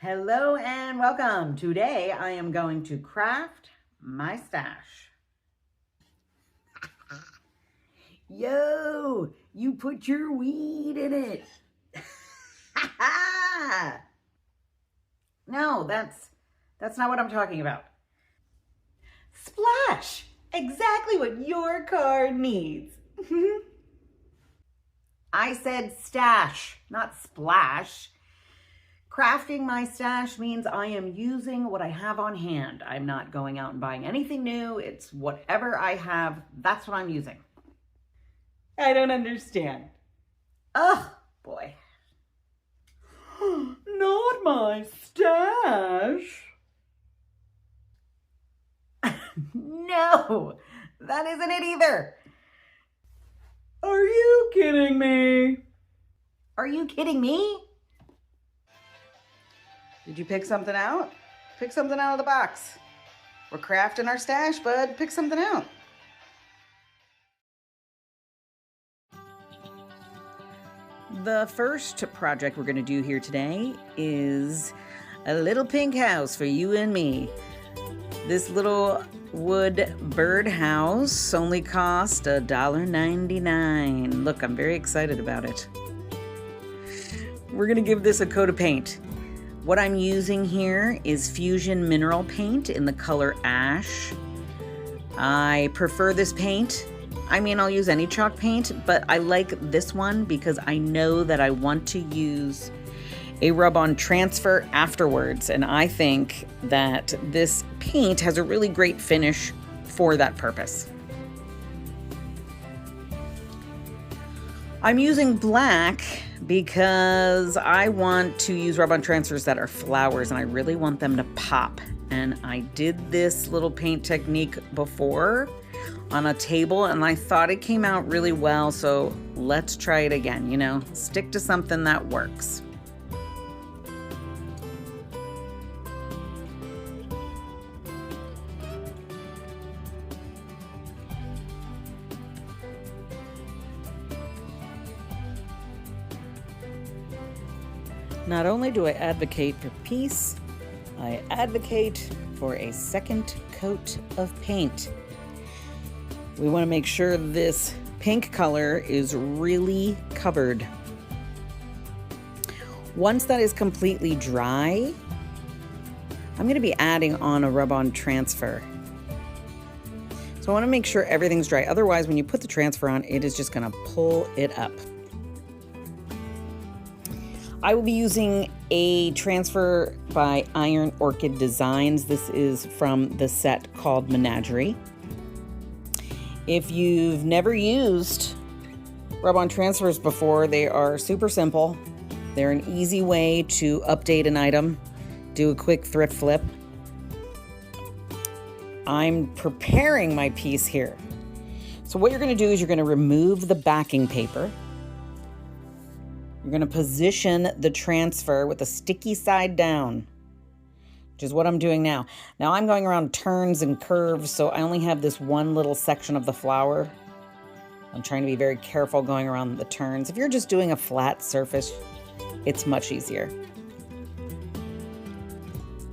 Hello and welcome. Today I am going to craft my stash. Yo, you put your weed in it. No, that's not what I'm talking about. Splash! Exactly what your car needs. I said stash, not splash. Crafting my stash means I am using what I have on hand. I'm not going out and buying anything new. It's whatever I have, that's what I'm using. I don't understand. Oh, boy. Not my stash. No, that isn't it either. Are you kidding me? Are you kidding me? Did you pick something out? Pick something out of the box. We're crafting our stash, bud. Pick something out. The first project we're going to do here today is a little pink house for you and me. This little wood birdhouse only cost $1.99. Look, I'm very excited about it. We're going to give this a coat of paint. What I'm using here is Fusion Mineral Paint in the color Ash. I prefer this paint. I mean, I'll use any chalk paint, but I like this one because I know that I want to use a rub-on transfer afterwards, and I think that this paint has a really great finish for that purpose. I'm using black because I want to use rub-on transfers that are flowers and I really want them to pop. And I did this little paint technique before on a table and I thought it came out really well, so let's try it again, you know, stick to something that works. Not only do I advocate for peace, I advocate for a second coat of paint. We want to make sure this pink color is really covered. Once that is completely dry, I'm going to be adding on a rub-on transfer. So I want to make sure everything's dry. Otherwise, when you put the transfer on, it is just going to pull it up. I will be using a transfer by Iron Orchid Designs. This is from the set called Menagerie. If you've never used rub-on transfers before, they are super simple. They're an easy way to update an item, do a quick thrift flip. I'm preparing my piece here. So what you're going to do is you're going to remove the backing paper. You're going to position the transfer with the sticky side down, which is what I'm doing now. Now I'm going around turns and curves, so I only have this one little section of the flower. I'm trying to be very careful going around the turns. If you're just doing a flat surface, it's much easier.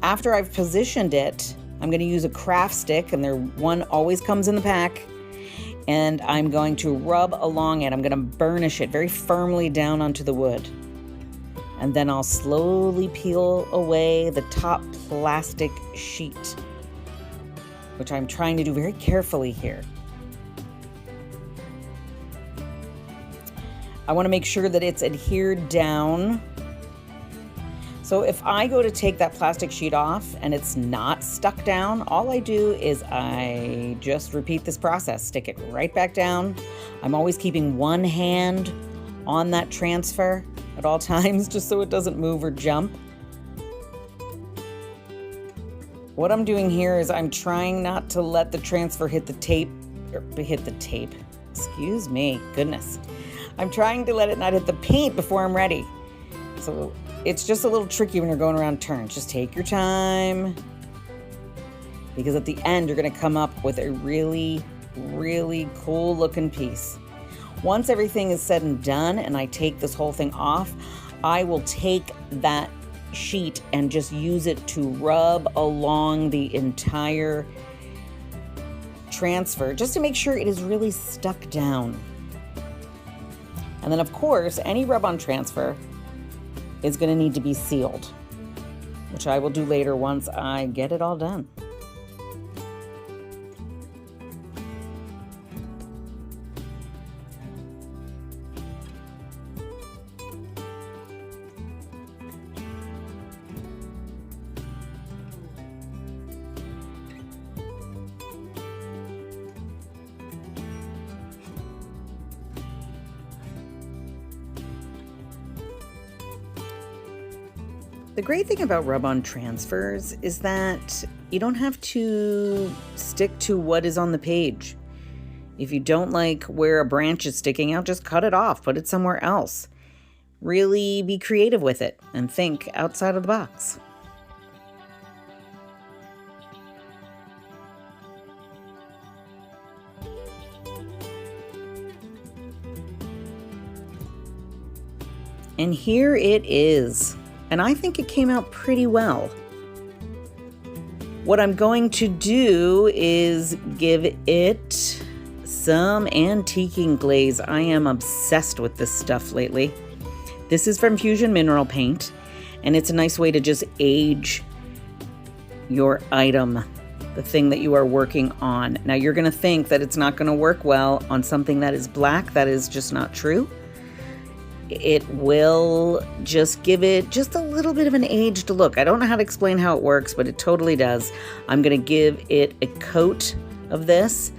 After I've positioned it, I'm going to use a craft stick, and one always comes in the pack. And I'm going to rub along it. I'm going to burnish it very firmly down onto the wood. And then I'll slowly peel away the top plastic sheet, which I'm trying to do very carefully here. I want to make sure that it's adhered down. So if I go to take that plastic sheet off and it's not stuck down, all I do is I just repeat this process, stick it right back down. I'm always keeping one hand on that transfer at all times, just so it doesn't move or jump. What I'm doing here is I'm trying not to let the transfer hit the tape. Excuse me, goodness. I'm trying to let it not hit the paint before I'm ready. So it's just a little tricky when you're going around turns. Just take your time, because at the end, you're going to come up with a really, really cool looking piece. Once everything is said and done and I take this whole thing off, I will take that sheet and just use it to rub along the entire transfer, just to make sure it is really stuck down. And then of course, any rub-on transfer is going to need to be sealed, which I will do later once I get it all done. The great thing about rub-on transfers is that you don't have to stick to what is on the page. If you don't like where a branch is sticking out, just cut it off, put it somewhere else. Really be creative with it and think outside of the box. And here it is. And I think it came out pretty well. What I'm going to do is give it some antiquing glaze. I am obsessed with this stuff lately. This is from Fusion Mineral Paint, and it's a nice way to just age your item, the thing that you are working on. Now you're gonna think that it's not gonna work well on something that is black. That is just not true. It will just give it just a little bit of an aged look. I don't know how to explain how it works, but it totally does. I'm going to give it a coat of this,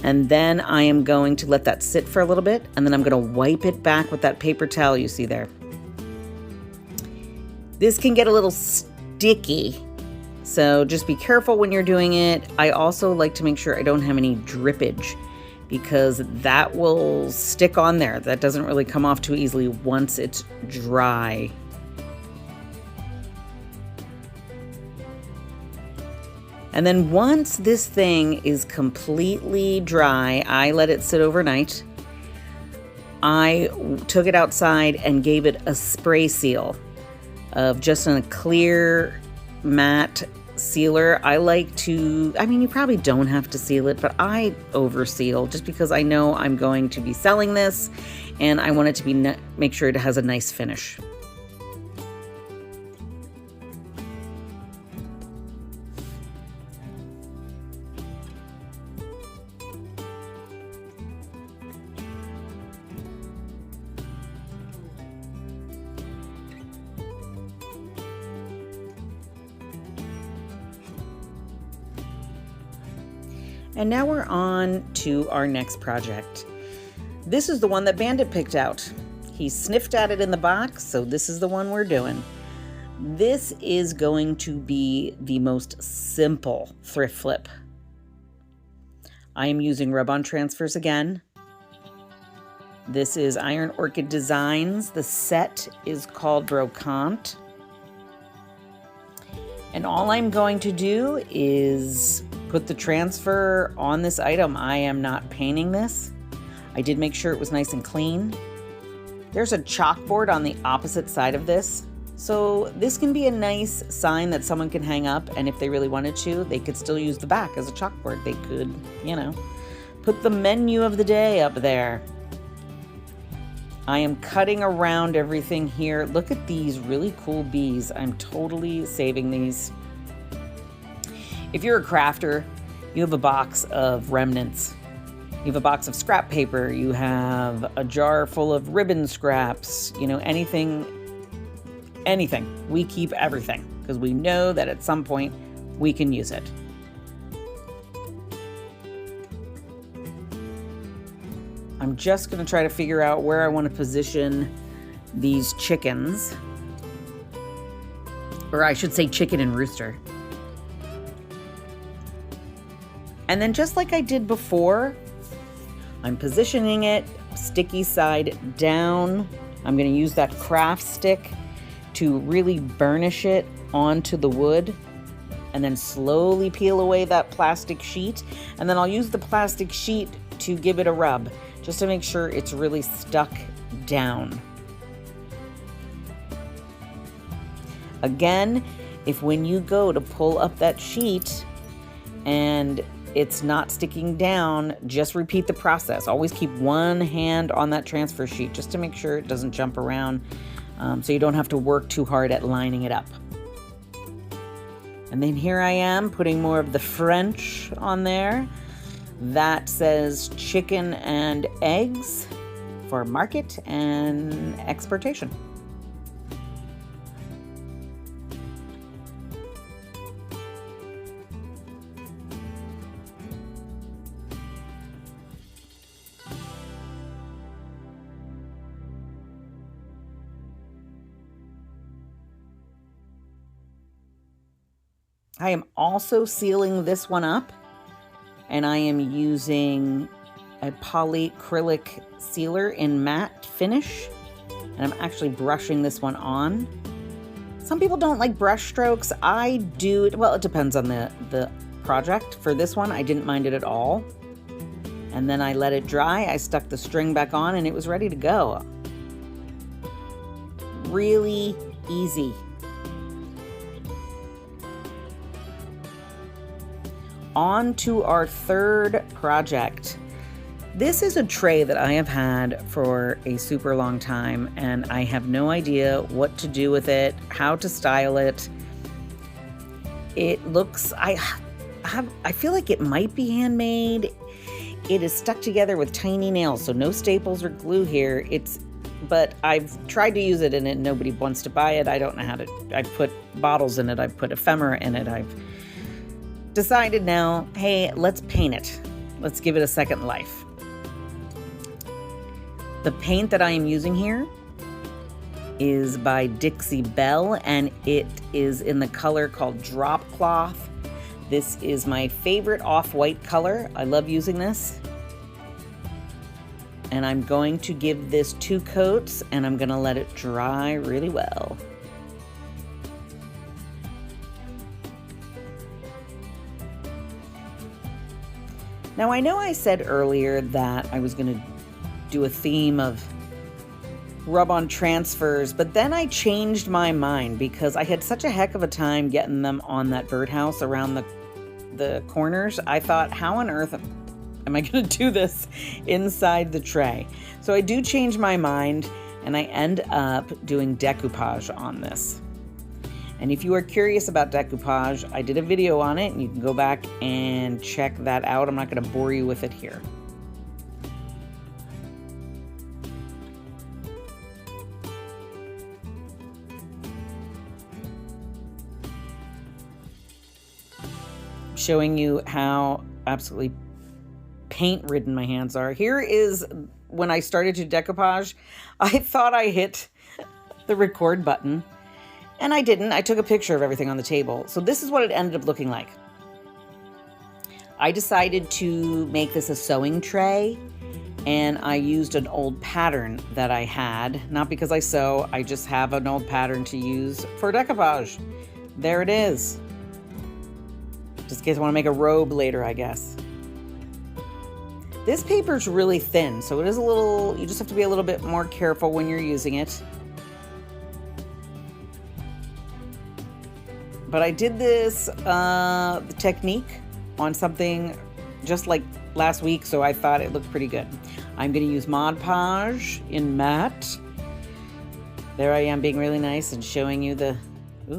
and then I am going to let that sit for a little bit, and then I'm going to wipe it back with that paper towel you see there. This can get a little sticky, so just be careful when you're doing it. I also like to make sure I don't have any drippage, because that will stick on there. That doesn't really come off too easily once it's dry. And then once this thing is completely dry, I let it sit overnight. I took it outside and gave it a spray seal of just a clear matte sealer. I like to, you probably don't have to seal it, but I overseal just because I know I'm going to be selling this and I want it to be make sure it has a nice finish. And now we're on to our next project. This is the one that Bandit picked out. He sniffed at it in the box, so this is the one we're doing. This is going to be the most simple thrift flip. I am using rub-on transfers again. This is Iron Orchid Designs. The set is called Brocante. And all I'm going to do is put the transfer on this item. I am not painting this. I did make sure it was nice and clean. There's a chalkboard on the opposite side of this. So this can be a nice sign that someone can hang up, and if they really wanted to, they could still use the back as a chalkboard. They could, put the menu of the day up there. I am cutting around everything here. Look at these really cool bees. I'm totally saving these. If you're a crafter, you have a box of remnants. You have a box of scrap paper. You have a jar full of ribbon scraps, anything. We keep everything because we know that at some point we can use it. I'm just going to try to figure out where I want to position these chickens. Or I should say chicken and rooster. And then just like I did before, I'm positioning it sticky side down. I'm going to use that craft stick to really burnish it onto the wood and then slowly peel away that plastic sheet. And then I'll use the plastic sheet to give it a rub, just to make sure it's really stuck down. Again, if when you go to pull up that sheet and it's not sticking down, just repeat the process. Always keep one hand on that transfer sheet just to make sure it doesn't jump around, so you don't have to work too hard at lining it up. And then here I am putting more of the French on there. That says chicken and eggs for market and exportation. I am also sealing this one up, and I am using a polyacrylic sealer in matte finish, and I'm actually brushing this one on. Some people don't like brush strokes. I do. Well, it depends on the project. For this one, I didn't mind it at all. And then I let it dry. I stuck the string back on, and it was ready to go. Really easy. On to our third project. This is a tray that I have had for a super long time, and I have no idea what to do with it, how to style it. It looks, I feel like it might be handmade. It is stuck together with tiny nails, so no staples or glue here. But I've tried to use it and nobody wants to buy it. I don't know how to, I've put bottles in it, I've put ephemera in it, I've decided now, hey, let's paint it. Let's give it a second life. The paint that I am using here is by Dixie Belle, and it is in the color called Drop Cloth. This is my favorite off-white color. I love using this. And I'm going to give this 2 coats, and I'm gonna let it dry really well. Now, I know I said earlier that I was going to do a theme of rub-on transfers, but then I changed my mind because I had such a heck of a time getting them on that birdhouse around the corners. I thought, how on earth am I going to do this inside the tray? So I do change my mind, and I end up doing decoupage on this. And if you are curious about decoupage, I did a video on it, and you can go back and check that out. I'm not going to bore you with it here. Showing you how absolutely paint-ridden my hands are. Here is when I started to decoupage. I thought I hit the record button. And I didn't. I took a picture of everything on the table. So this is what it ended up looking like. I decided to make this a sewing tray, and I used an old pattern that I had. Not because I sew, I just have an old pattern to use for decoupage. There it is. Just in case I want to make a robe later, I guess. This paper's really thin, so it is a little, you just have to be a little bit more careful when you're using it. But I did this the technique on something just like last week, so I thought it looked pretty good. I'm going to use Mod Podge in matte. There I am being really nice and showing you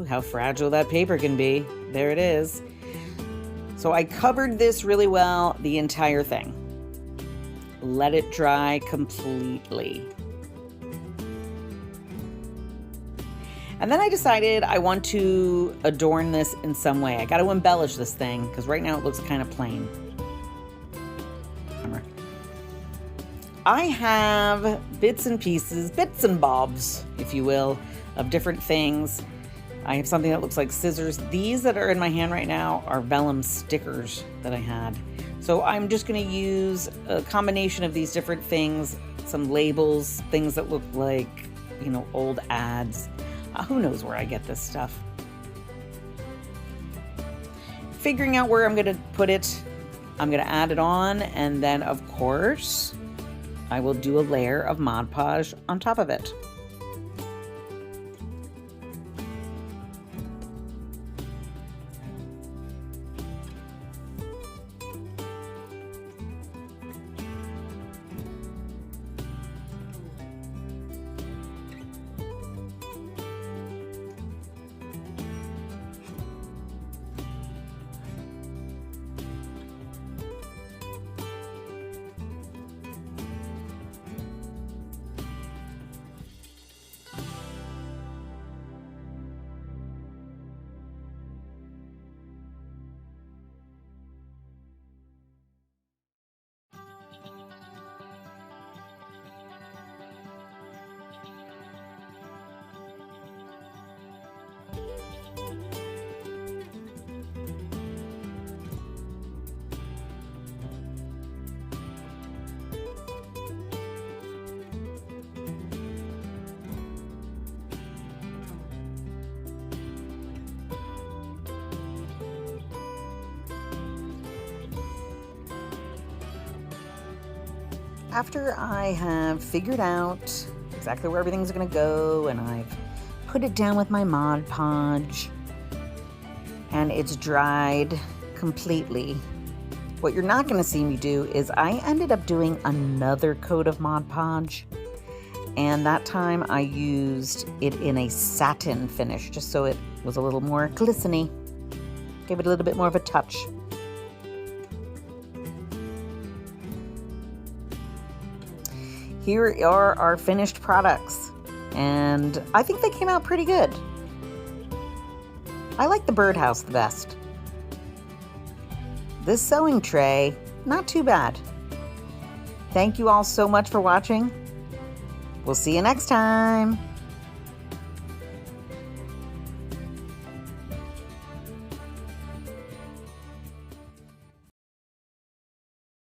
how fragile that paper can be. There it is. So I covered this really well, the entire thing. Let it dry completely. And then I decided I want to adorn this in some way. I got to embellish this thing because right now it looks kind of plain. I have bits and pieces, bits and bobs, if you will, of different things. I have something that looks like scissors. These that are in my hand right now are vellum stickers that I had. So I'm just going to use a combination of these different things, some labels, things that look like, you know, old ads. Who knows where I get this stuff? Figuring out where I'm going to put it, I'm going to add it on, and then of course I will do a layer of Mod Podge on top of it. after I have figured out exactly where everything's gonna go and I've put it down with my Mod Podge and it's dried completely, what you're not gonna see me do is I ended up doing another coat of Mod Podge, and that time I used it in a satin finish just so it was a little more glistening. Give it a little bit more of a touch. Here are our finished products, and I think they came out pretty good. I like the Birdhouse the best. This sewing tray, not too bad. Thank you all so much for watching. We'll see you next time.